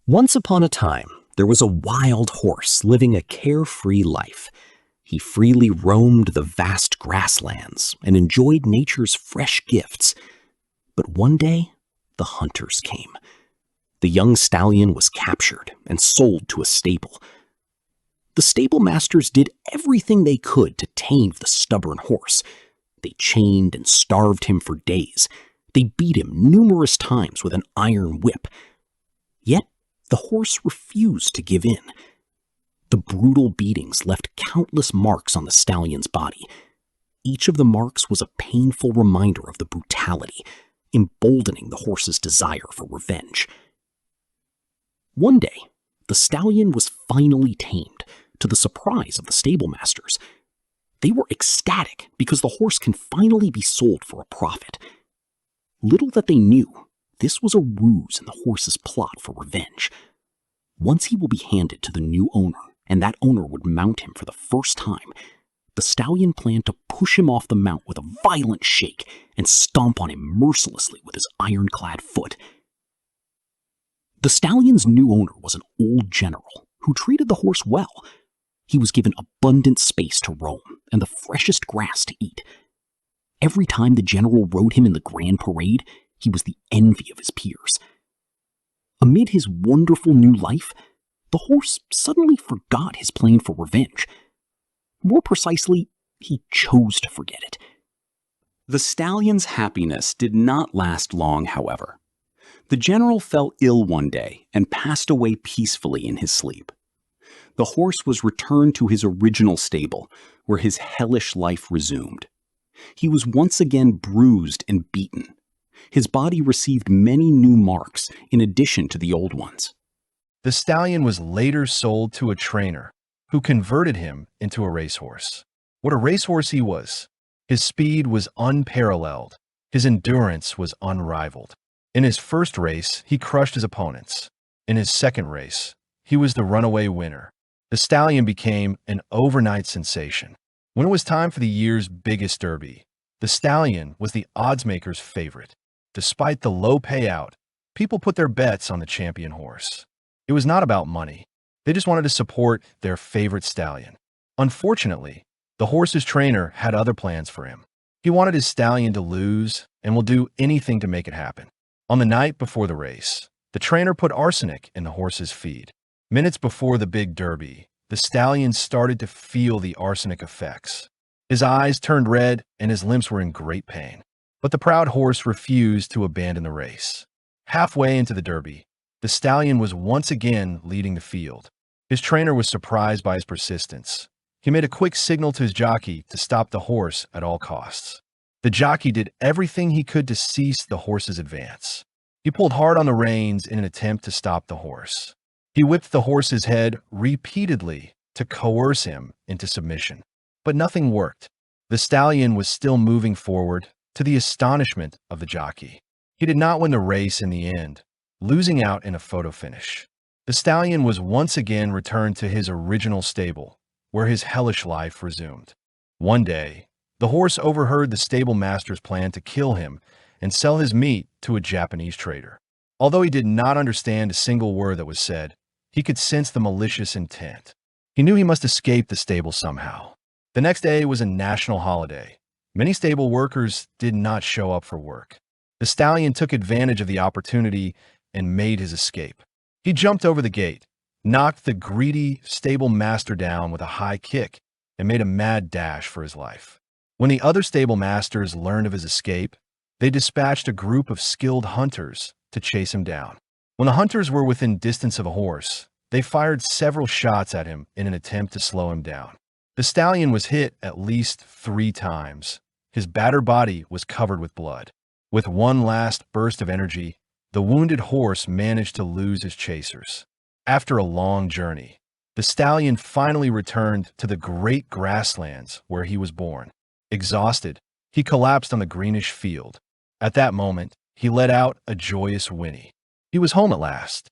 Once upon a time, there was a wild horse living a carefree life. He freely roamed the vast grasslands and enjoyed nature's fresh gifts. But one day, the hunters came. The young stallion was captured and sold to a stable. The stable masters did everything they could to tame the stubborn horse. They chained and starved him for days. They beat him numerous times with an iron whip. Yet, the horse refused to give in. The brutal beatings left countless marks on the stallion's body. Each of the marks was a painful reminder of the brutality, emboldening the horse's desire for revenge. One day, the stallion was finally tamed, to the surprise of the stable masters. They were ecstatic because the horse can finally be sold for a profit. Little that they knew, this was a ruse in the horse's plot for revenge. Once he will be handed to the new owner, and that owner would mount him for the first time, the stallion planned to push him off the mount with a violent shake and stomp on him mercilessly with his ironclad foot. The stallion's new owner was an old general who treated the horse well. He was given abundant space to roam and the freshest grass to eat. Every time the general rode him in the grand parade, he was the envy of his peers. Amid his wonderful new life, the horse suddenly forgot his plan for revenge. More precisely, he chose to forget it. The stallion's happiness did not last long, however. The general fell ill one day and passed away peacefully in his sleep. The horse was returned to his original stable, where his hellish life resumed. He was once again bruised and beaten. His body received many new marks in addition to the old ones. The stallion was later sold to a trainer who converted him into a racehorse. What a racehorse he was! His speed was unparalleled. His endurance was unrivaled. In his first race, he crushed his opponents. In his second race, he was the runaway winner. The stallion became an overnight sensation. When it was time for the year's biggest derby, the stallion was the oddsmaker's favorite. Despite the low payout, people put their bets on the champion horse. It was not about money. They just wanted to support their favorite stallion. Unfortunately, the horse's trainer had other plans for him. He wanted his stallion to lose and will do anything to make it happen. On the night before the race, the trainer put arsenic in the horse's feed. Minutes before the big derby, the stallion started to feel the arsenic effects. His eyes turned red and his limbs were in great pain. But the proud horse refused to abandon the race. Halfway into the derby, the stallion was once again leading the field. His trainer was surprised by his persistence. He made a quick signal to his jockey to stop the horse at all costs. The jockey did everything he could to cease the horse's advance. He pulled hard on the reins in an attempt to stop the horse. He whipped the horse's head repeatedly to coerce him into submission. But nothing worked. The stallion was still moving forward, to the astonishment of the jockey. He did not win the race in the end, losing out in a photo finish. The stallion was once again returned to his original stable, where his hellish life resumed. One day, the horse overheard the stable master's plan to kill him and sell his meat to a Japanese trader. Although he did not understand a single word that was said, he could sense the malicious intent. He knew he must escape the stable somehow. The next day was a national holiday. Many stable workers did not show up for work. The stallion took advantage of the opportunity and made his escape. He jumped over the gate, knocked the greedy stable master down with a high kick, and made a mad dash for his life. When the other stable masters learned of his escape, they dispatched a group of skilled hunters to chase him down. When the hunters were within distance of a horse, they fired several shots at him in an attempt to slow him down. The stallion was hit at least 3 times. His battered body was covered with blood. With one last burst of energy, the wounded horse managed to lose his chasers. After a long journey, the stallion finally returned to the great grasslands where he was born. Exhausted, he collapsed on the greenish field. At that moment, he let out a joyous whinny. He was home at last.